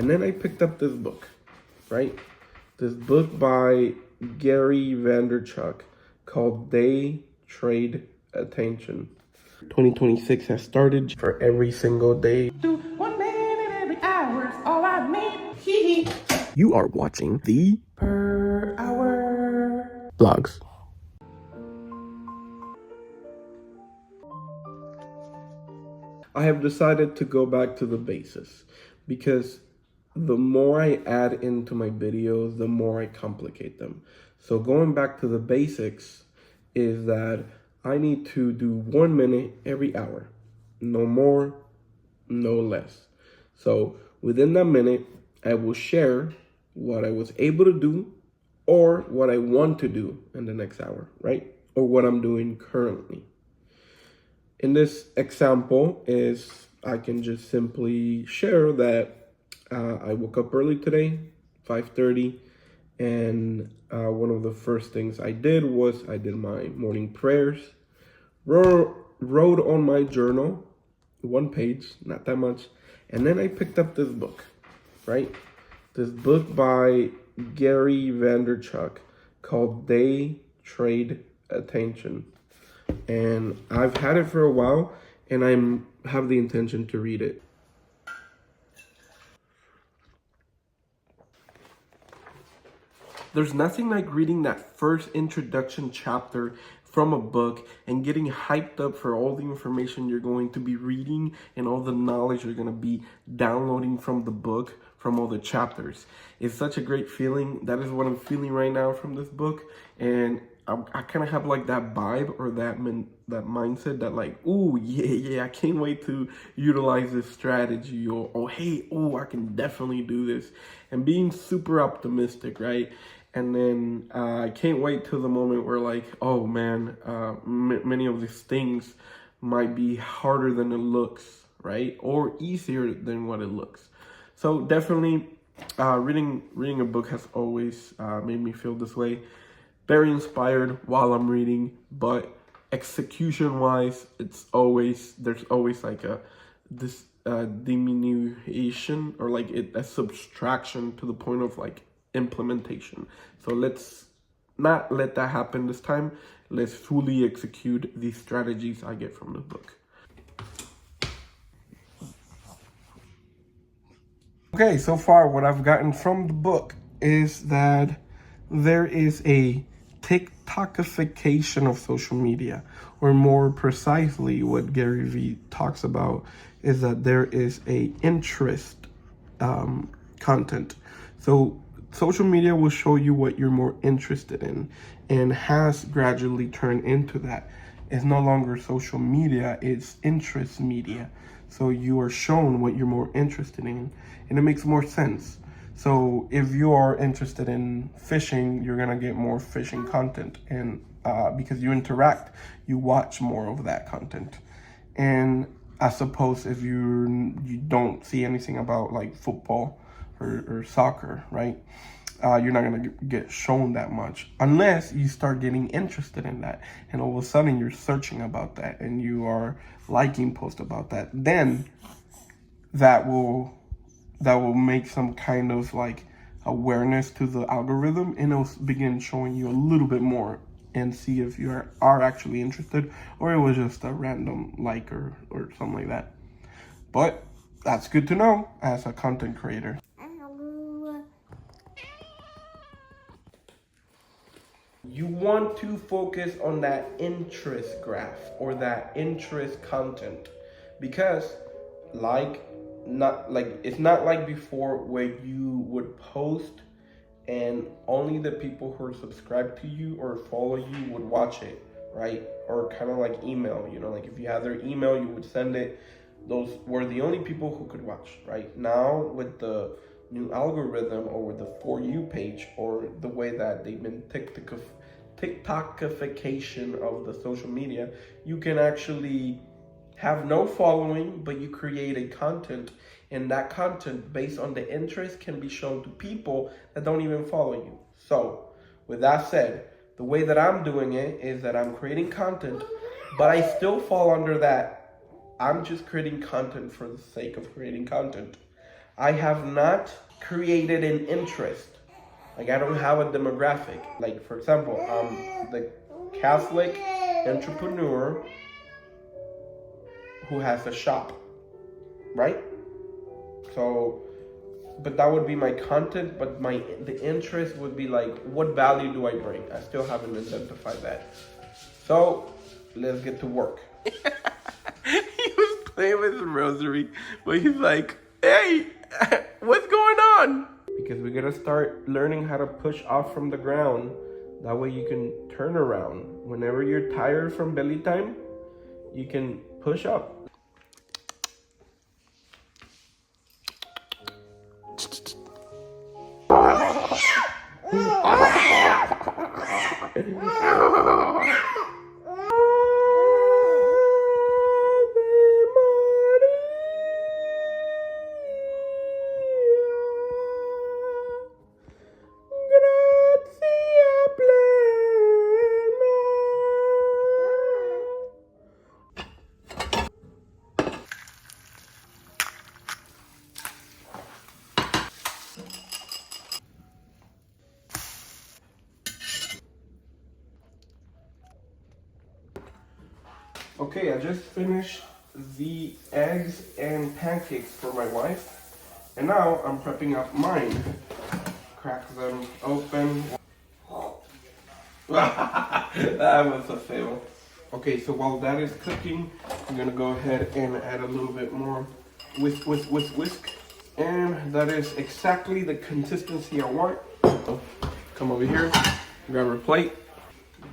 And then I picked up this book, right? This book by Gary Vaynerchuk called Day Trade Attention. 2026 has started. For every single day. Do 1 minute every hour is all I need. You are watching the Per hour vlogs. I have decided to go back to the basics because the more I add into my videos, the more I complicate them. So going back to the basics is that I need to do 1 minute every hour. No more, no less. So within that minute, I will share what I was able to do or what I want to do in the next hour, right? Or what I'm doing currently. In this example is I can just simply share that I woke up early today, 5:30, and one of the first things I did was I did my morning prayers, wrote on my journal, 1 page, not that much, and then I picked up this book, right? This book by Gary Vaynerchuk called Day Trade Attention. And I've had it for a while, and I have the intention to read it. There's nothing like reading that first introduction chapter from a book and getting hyped up for all the information you're going to be reading and all the knowledge you're going to be downloading from the book, from all the chapters. It's such a great feeling. That is what I'm feeling right now from this book. And I kind of have like that vibe or that mindset that like, ooh, yeah, I can't wait to utilize this strategy, or oh, hey, oh, I can definitely do this, and being super optimistic, right? And then I can't wait till the moment where like, oh man, many of these things might be harder than it looks, right? Or easier than what it looks. So definitely reading a book has always made me feel this way. Very inspired while I'm reading, but execution wise, there's always like this diminution or like a subtraction to the point of like implementation. So let's not let that happen this time. Let's fully execute these strategies I get from the book. Okay, so far what I've gotten from the book is that there is a TikTokification of social media, or more precisely what Gary Vee talks about is that there is a interest content. So social media will show you what you're more interested in, and has gradually turned into that. It's no longer social media, it's interest media. So you are shown what you're more interested in, and it makes more sense. So if you are interested in fishing, you're gonna get more fishing content, and because you interact, you watch more of that content. And I suppose if you don't see anything about like football or soccer, right? You're not gonna get shown that much unless you start getting interested in that, and all of a sudden you're searching about that and you are liking posts about that. Then that will make some kind of like awareness to the algorithm, and it'll begin showing you a little bit more and see if you are actually interested, or it was just a random like or something like that. But that's good to know as a content creator. You want to focus on that interest graph or that interest content, because it's not like before where you would post and only the people who are subscribed to you or follow you would watch it, right? Or kind of like email, like if you have their email, you would send it. Those were the only people who could watch, right? Now with the new algorithm, or with the For You page, or the way that they've been TikTokification of the social media, you can actually have no following, but you create a content, and that content based on the interest can be shown to people that don't even follow you. So with that said, the way that I'm doing it is that I'm creating content, but I still fall under that I'm just creating content for the sake of creating content. I have not created an interest. Like, I don't have a demographic. Like, for example, the Catholic entrepreneur who has a shop, right? So, but that would be my content, but the interest would be like, what value do I bring? I still haven't identified that. So, let's get to work. He was playing with the rosary, but he's like, hey, what's going on? Because we're gonna start learning how to push off from the ground. That way you can turn around. Whenever you're tired from belly time, you can push up. Okay, I just finished the eggs and pancakes for my wife, and now I'm prepping up mine. Crack them open. That was a fail. Okay, so while that is cooking, I'm gonna go ahead and add a little bit more whisk, whisk, whisk, whisk. And that is exactly the consistency I want. So, come over here, grab a plate,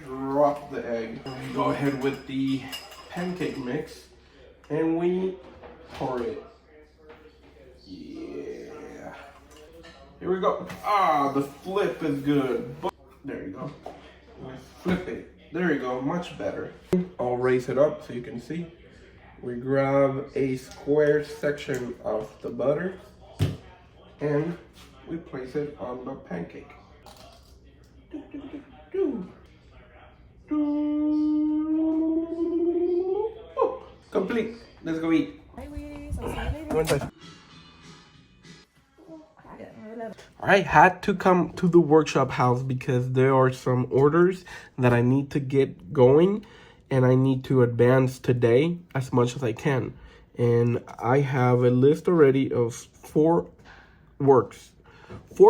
drop the egg. Go ahead with the pancake mix, and we pour it. Yeah. Here we go. Ah, the flip is good. There you go. Flip it. There you go. Much better. I'll raise it up so you can see. We grab a square section of the butter, and we place it on the pancake. Complete. Let's go eat. Hi, Weedies. I'll see you later. I had to come to the workshop house because there are some orders that I need to get going, and I need to advance today as much as I can. And I have a list already of 4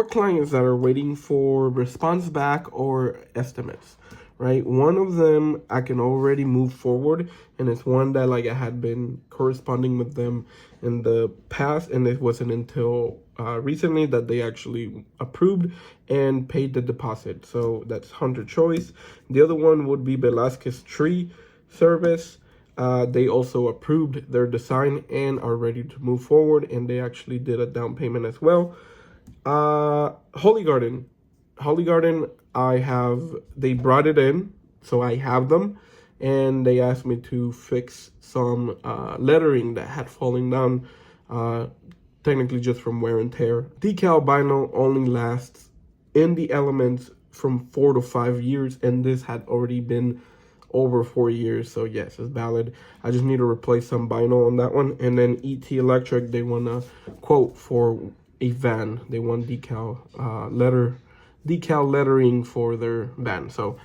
clients that are waiting for response back or estimates. Right, one of them I can already move forward, and it's one that like I had been corresponding with them in the past, and it wasn't until recently that they actually approved and paid the deposit. So that's Hunter Choice. The other one would be Velasquez Tree Service. They also approved their design and are ready to move forward, and they actually did a down payment as well. Holy Garden, they brought it in, so I have them, and they asked me to fix some lettering that had fallen down, technically just from wear and tear. Decal vinyl only lasts in the elements from 4 to 5 years, and this had already been over 4 years, so yes, it's valid. I just need to replace some vinyl on that one. And then ET Electric, they want a quote for a van. They want decal lettering for their van. So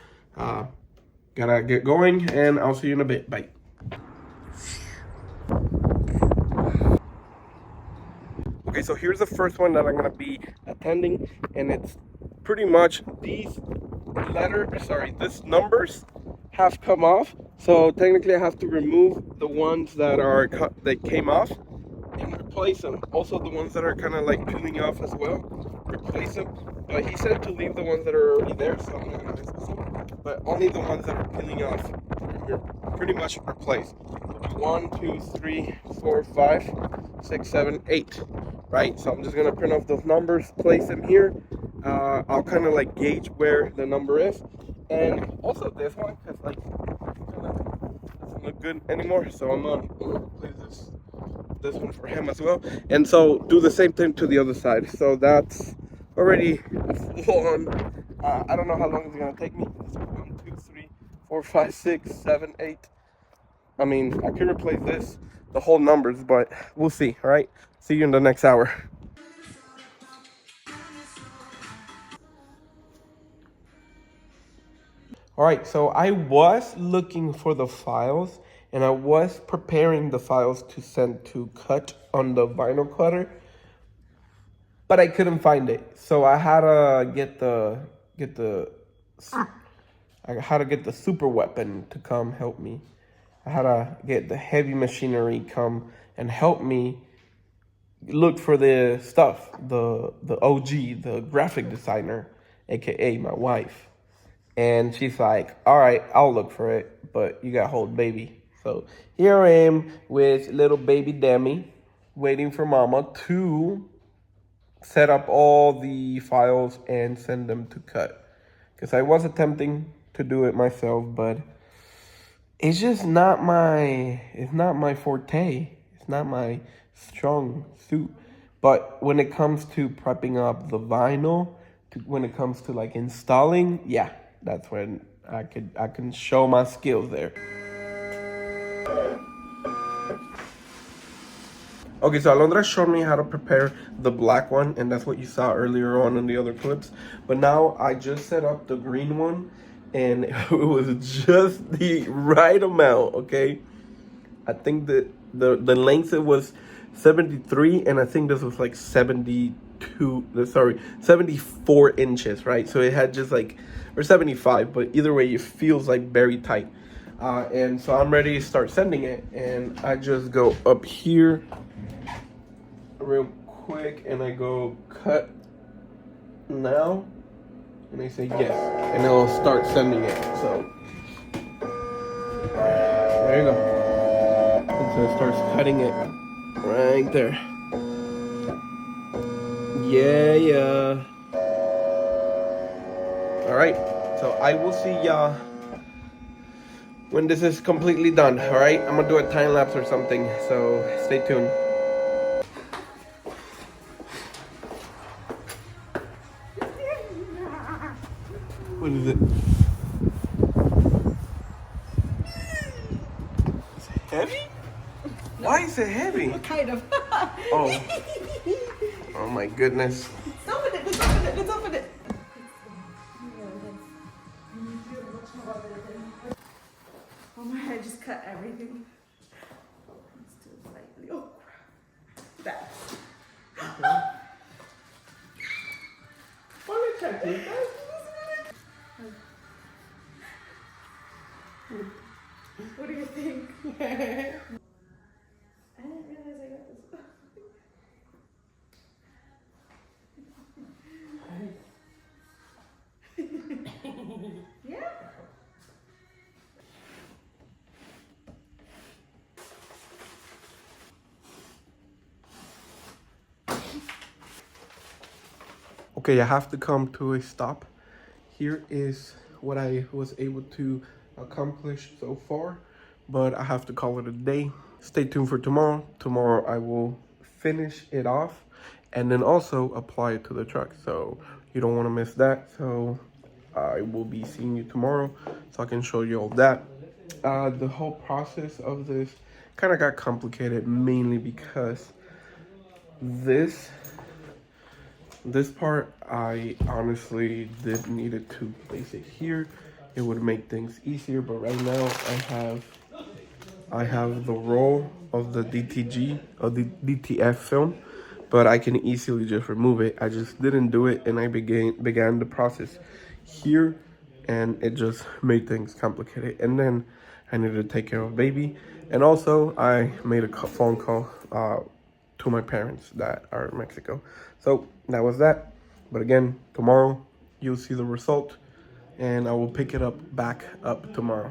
gotta get going, and I'll see you in a bit. Bye. Okay, so here's the first one that I'm gonna be attending, and it's pretty much these numbers have come off. So technically I have to remove the ones that came off and replace them. Also the ones that are kind of like peeling off as well, replace them. But he said to leave the ones that are already there, so I'm not gonna miss them. But only the ones that are peeling off are pretty much replaced. 1, 2, 3, 4, 5, 6, 7, 8. Right? So I'm just gonna print off those numbers, place them here. I'll kind of like gauge where the number is, and also this one, because like doesn't look good anymore. So I'm gonna place this one for him as well, and so do the same thing to the other side. So that's already full on. I don't know how long it's gonna take me. 1, 2, 3, 4, 5, 6, 7, 8. I mean, I could replace the whole numbers, but we'll see. All right, see you in the next hour. All right, so I was looking for the files and I was preparing the files to send to cut on the vinyl cutter, but I couldn't find it. So I had to get the super weapon to come help me. I had to get the heavy machinery come and help me look for the stuff. The OG, the graphic designer, aka my wife. And she's like, all right, I'll look for it, but you gotta hold baby. So here I am with little baby Demi, waiting for mama to set up all the files and send them to cut. Because I was attempting to do it myself, but it's just not my forte. It's not my strong suit. But when it comes to prepping up the vinyl, when it comes to like installing, yeah, that's when I can show my skills there. Okay, so Alondra showed me how to prepare the black one, and that's what you saw earlier on in the other clips. But now I just set up the green one, and it was just the right amount, okay? I think that the length, it was 73, and I think this was like 74 inches, right? So it had just like, or 75, but either way, it feels like very tight. And so I'm ready to start sending it, and I just go up here real quick, and I go cut now, and I say yes, and it'll start sending it. So there you go. And so it starts cutting it right there. Yeah. All right, so I will see y'all when this is completely done. All right, I'm gonna do a time lapse or something, so stay tuned. What is it? Is it heavy? Why is it heavy? Kind of. Oh. Oh my goodness. Let's open it. Let's open it. Let's open it. Oh my, I just cut everything. Let's do it slightly. Oh, that. What do you think? I didn't realize I got this. Yeah. Okay, I have to come to a stop. Here is what I was able to accomplish so far, but I have to call it a day. Stay tuned for tomorrow. Tomorrow I will finish it off and then also apply it to the truck. So you don't want to miss that. So I will be seeing you tomorrow so I can show you all that. The whole process of this kind of got complicated, mainly because this part, I honestly did needed to place it here. It would make things easier, but right now I have the roll of the DTG, of the DTF film, but I can easily just remove it. I just didn't do it, and I began the process here, and it just made things complicated. And then I needed to take care of baby, and also I made a phone call to my parents that are in Mexico. So that was that. But again, tomorrow you'll see the result, and I will pick it up back up tomorrow.